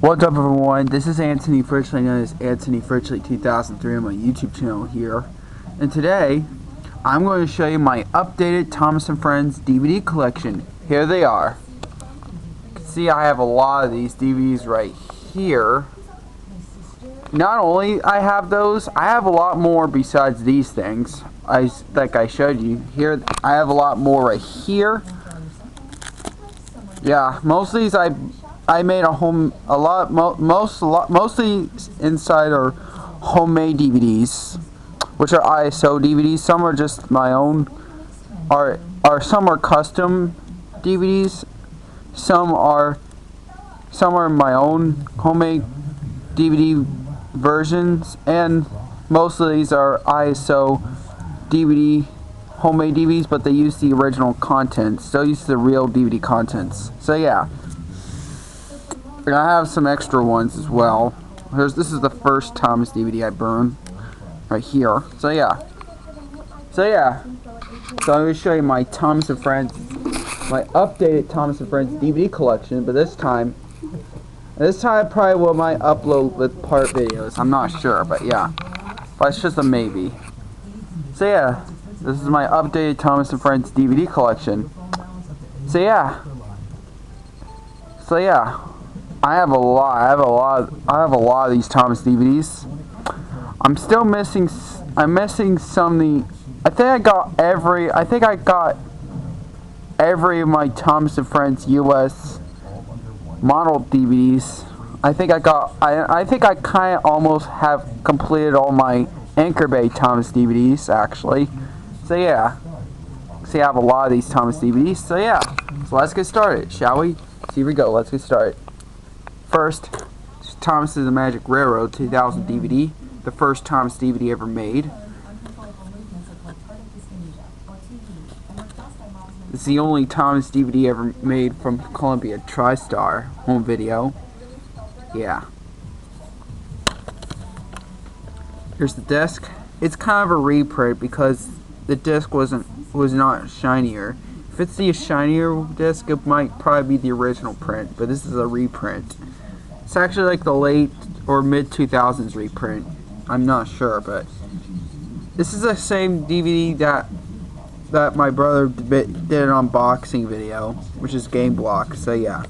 What's up, everyone? This is Anthony Fritchley, known as Anthony Fritchley 2003 on my YouTube channel here. And today, I'm going to show you my updated Thomas & Friends DVD collection. Here they are. You can see I have a lot of these DVDs right here. Not only I have those, I have a lot more besides these things. Like I showed you here, I have a lot more right here. Yeah, most of these I made mostly inside are homemade DVDs, which are ISO DVDs. Some are just my own, some are custom DVDs. Some are my own homemade DVD versions, and most of these are ISO DVD homemade DVDs, but they use the original content. Still use the real DVD contents. So yeah. And I have some extra ones as well. This is the first Thomas DVD I burned right here. So yeah. So I'm going to show you my Thomas & Friends, my updated Thomas & Friends DVD collection. But this time I probably will might upload with part videos. I'm not sure, but yeah. But it's just a maybe. So yeah, this is my updated Thomas & Friends DVD collection. So yeah. I have a lot of these Thomas DVDs. I'm missing some. I think I got every of my Thomas & Friends US model DVDs. I think I kind of almost have completed all my Anchor Bay Thomas DVDs actually. So yeah. See, I have a lot of these Thomas DVDs. So yeah. So let's get started, shall we? Here we go. Let's get started. First, Thomas and the Magic Railroad 2000 DVD, the first Thomas DVD ever made. It's the only Thomas DVD ever made from Columbia TriStar home video. Yeah. Here's the disc. It's kind of a reprint because the disc was not shinier. If it's the shinier disc, it might probably be the original print, but this is a reprint. It's actually like the late or mid 2000s reprint. I'm not sure, but this is the same DVD that my brother did an unboxing video, which is Game Block. So yeah,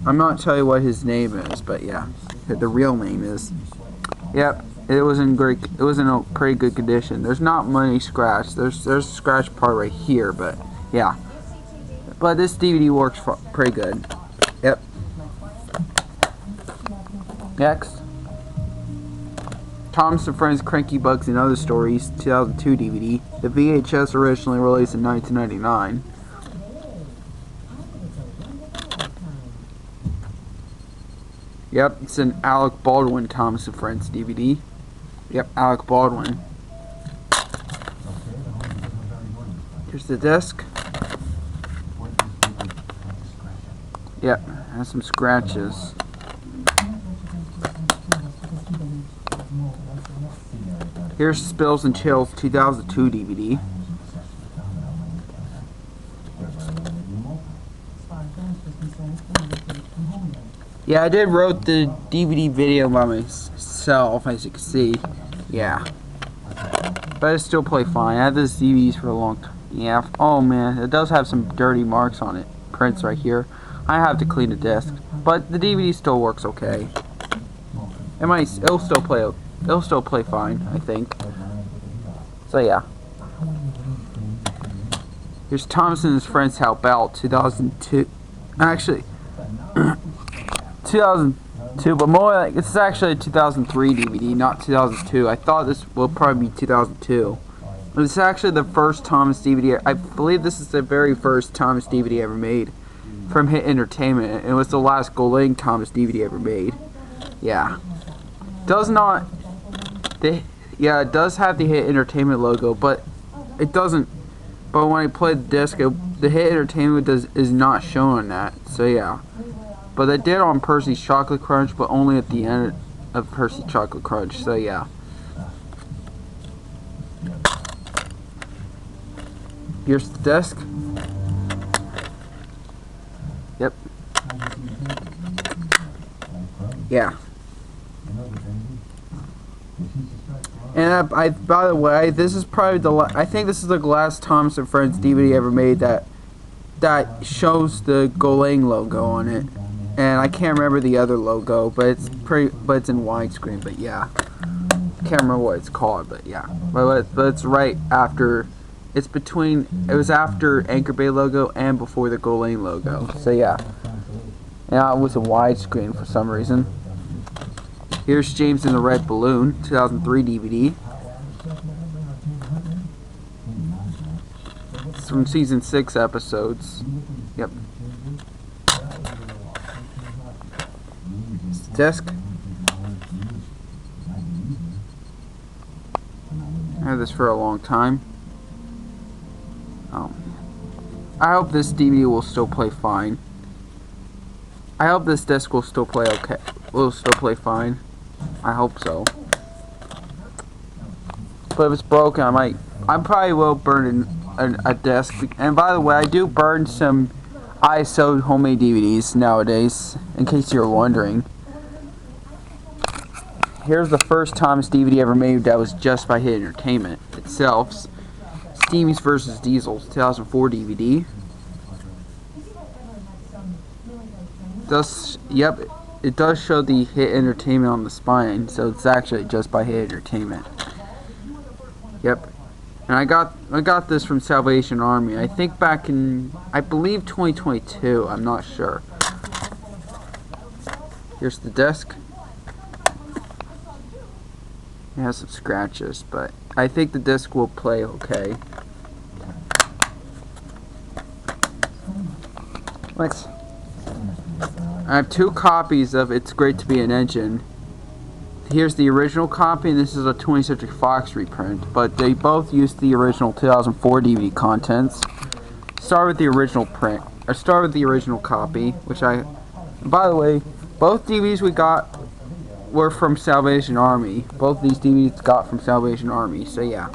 I'm not telling you what his name is, but yeah, the real name is. Yep, it was in a pretty good condition. There's not many scratch. There's a scratch part right here, but yeah. But this DVD works pretty good. Yep. Next, Thomas & Friends Cranky Bugs and Other Stories 2002 DVD. The VHS originally released in 1999. Yep, it's an Alec Baldwin Thomas & Friends DVD. Yep, Alec Baldwin. Here's the disc. Yep, has some scratches. Here's Spills and Chills 2002 DVD. Yeah, I did wrote the DVD video by myself, as you can see. Yeah. But it still play fine. I had this DVDs for a long time. Yeah. Oh man, it does have some dirty marks on it. Prints right here. I have to clean the disc. But the DVD still works okay. It'll still play fine, I think. So yeah. Here's Thomas and His Friends Help Out 2002. Actually 2002, but more like it's actually a 2003 DVD, not 2002. I thought this will probably be 2002. But it's actually the first Thomas DVD. I believe this is the very first Thomas DVD ever made from Hit Entertainment. And it was the last Golding Thomas DVD ever made. Yeah. It does have the Hit Entertainment logo, but it doesn't. But when I play the disc, the Hit Entertainment is not shown on that. So yeah. But they did on Percy's Chocolate Crunch, but only at the end of Percy's Chocolate Crunch. So yeah. Here's the disc. Yep. Yeah. And I by the way, this is probably I think this is the last Thomas and Friends DVD ever made that shows the Golang logo on it. And I can't remember the other logo, but it's in widescreen. But yeah, can't remember what it's called. But yeah, but it's right after. It's between. It was after Anchor Bay logo and before the Golang logo. So yeah, it was a widescreen for some reason. Here's James and the Red Balloon, 2003 DVD. It's from season 6 episodes. Yep. Disc. I had this for a long time. I hope this DVD will still play fine. I hope this disc will still play okay. Will still play fine. I hope so. But if it's broken, I probably will burn a disc. And by the way, I do burn some ISO homemade DVDs nowadays, in case you're wondering. Here's the first Thomas DVD ever made that was just by Hit Entertainment itself. Steamies vs. Diesels, 2004 DVD. Yep, it does show the Hit Entertainment on the spine, so it's actually just by Hit Entertainment. Yep. And I got this from Salvation Army. I think back in, I believe 2022. I'm not sure. Here's the disc. It has some scratches, but I think the disc will play okay. Next. I have 2 copies of It's Great to Be an Engine. Here's the original copy, and this is a 20th Century Fox reprint, but they both use the original 2004 DVD contents. Start with the original print. I start with the original copy, which by the way, both DVDs we got were from Salvation Army. Both these DVDs got from Salvation Army, so yeah.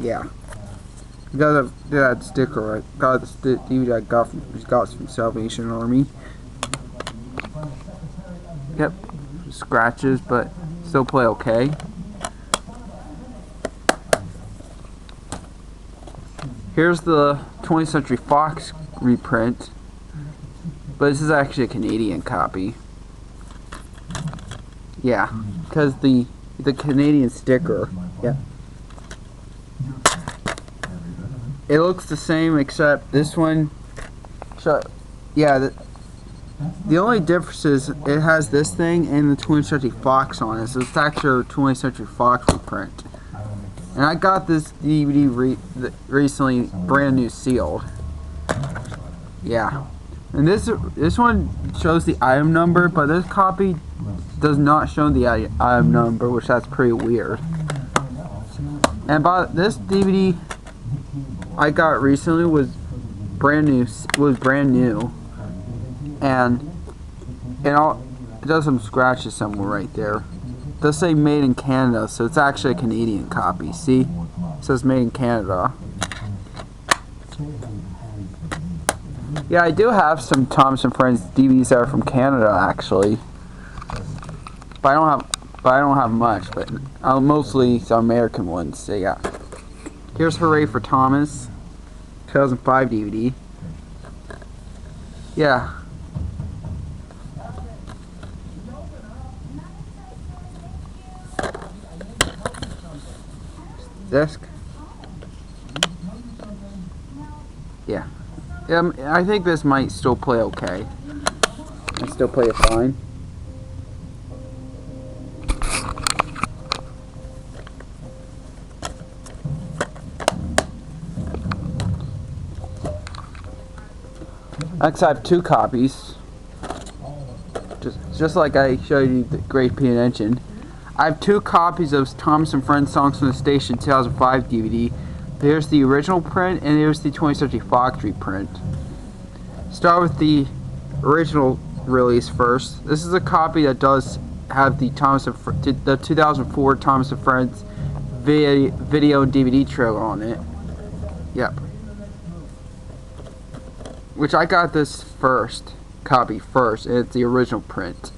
Yeah. Got that sticker. I got the DVD I got from Salvation Army. Yep, scratches, but still play okay. Here's the 20th Century Fox reprint, but this is actually a Canadian copy. Yeah, because the Canadian sticker. Yeah. It looks the same, except this one. Yeah, the only difference is it has this thing and the 20th Century Fox on it, so it's actually a 20th Century Fox reprint. And I got this DVD recently, brand new sealed. Yeah, and this one shows the item number, but this copy does not show the item number, which that's pretty weird. And this DVD I got recently was brand new, and it does some scratches somewhere right there. It does say made in Canada, so it's actually a Canadian copy. See, it says made in Canada. Yeah, I do have some Thomas and Friends DVDs that are from Canada actually, but I don't have much. But mostly the American ones. So yeah. Here's Hooray for Thomas, 2005 DVD. Yeah. Disc. Yeah. I think this might still play okay. I still play it fine. Next, I have 2 copies. Just like I showed you the Great P and Engine. I have 2 copies of Thomas and Friends Songs from the Station 2005 DVD. Here's the original print, and here's the 20th Century Fox reprint. Start with the original release first. This is a copy that does have the 2004 Thomas and Friends video and DVD trailer on it. Yep. Which I got this copy first, and it's the original print.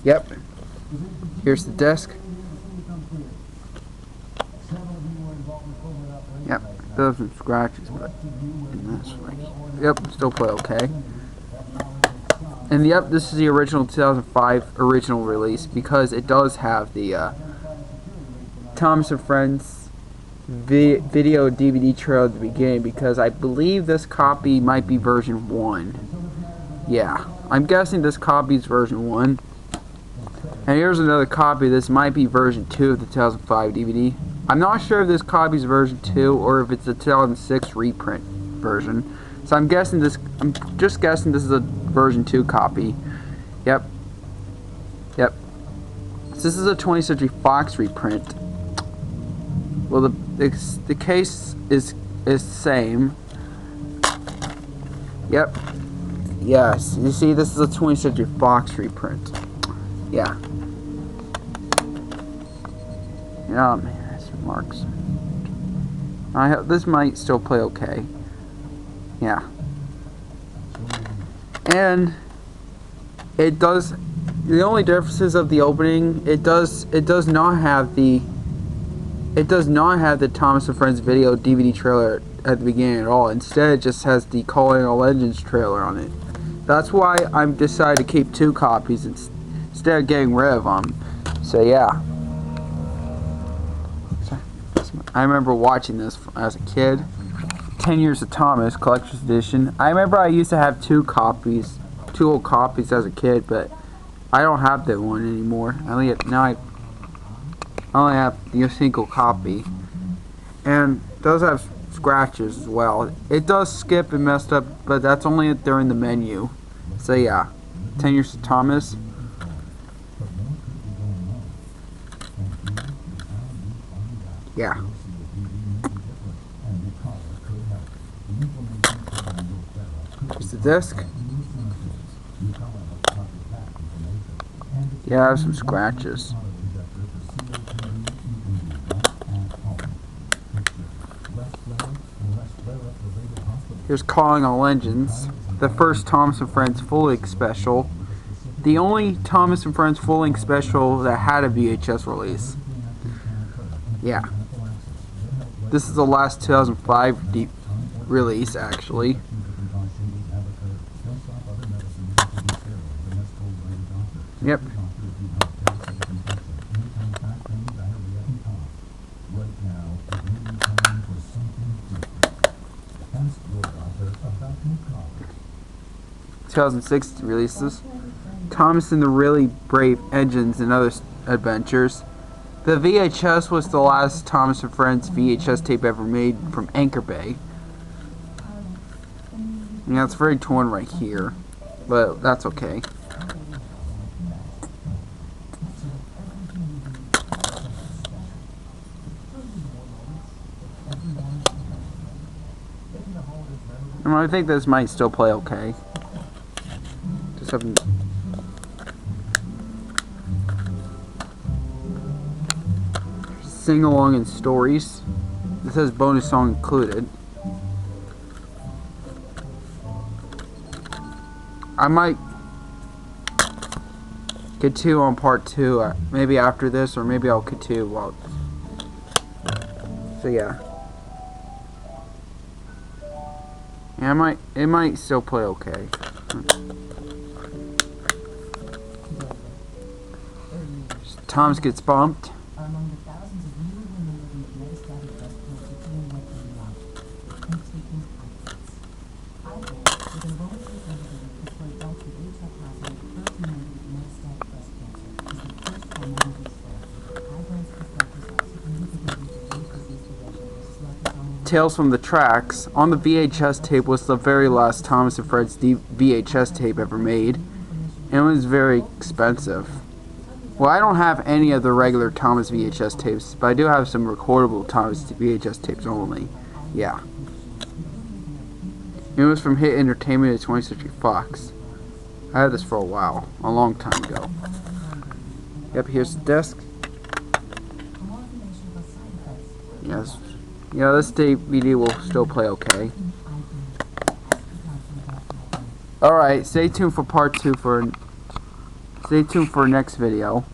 Yep. Here's the disc. Yep. There's some scratches, but that's right. Yep. Still play okay. And yep, this is the original 2005 original release because it does have the Thomas and Friends video DVD trailer at the beginning, because I believe this copy might be version 1. Yeah, I'm guessing this copy is version 1. And here's another copy. This might be version 2 of the 2005 DVD. I'm not sure if this copy is version 2 or if it's the 2006 reprint version. So I'm just guessing this is a version 2 copy. Yep. Yep. So this is a 20th Century Fox reprint. Well, the case is same. Yep. Yes. You see, this is a 20th Century Fox reprint. Yeah. Oh man, that's marks. This might still play okay. Yeah. And it does. The only differences of the opening, it does not have the Thomas and Friends video DVD trailer at the beginning at all. Instead, it just has the Calling All Legends trailer on it. That's why I'm decided to keep 2 copies instead of getting rid of them. So yeah. I remember watching this as a kid. 10 Years of Thomas Collector's Edition. I remember I used to have 2 old copies as a kid, but I don't have that one anymore. I only have the single copy, and it does have scratches as well. It does skip and messed up, but that's only during the menu. So yeah, 10 Years of Thomas. Yeah. Here's the disc. Yeah, I have some scratches. Here's Calling All Legends, the first Thomas and Friends full-length special. The only Thomas and Friends full-length special that had a VHS release. Yeah. This is the last 2005 release, actually. Yep. (2006) releases. Thomas and the Really Brave Engines and Other Adventures. The VHS was the last Thomas and Friends VHS tape ever made from Anchor Bay. Yeah, it's very torn right here, but that's okay. I think this might still play okay. Just having sing along and stories. This says bonus song included. I might continue on part 2, maybe after this, or maybe I'll continue while. So yeah. Yeah, it might still play okay. Thomas gets bumped. Tales from the Tracks. On the VHS tape was the very last Thomas and Friends VHS tape ever made, and it was very expensive. Well, I don't have any of the regular Thomas VHS tapes, but I do have some recordable Thomas VHS tapes only. Yeah. It was from Hit Entertainment at 20th Century Fox. I had this for a while, a long time ago. Yep, here's the disc. Yes. You know, this DVD will still play okay. Alright, stay tuned for part 2 Stay tuned for next video.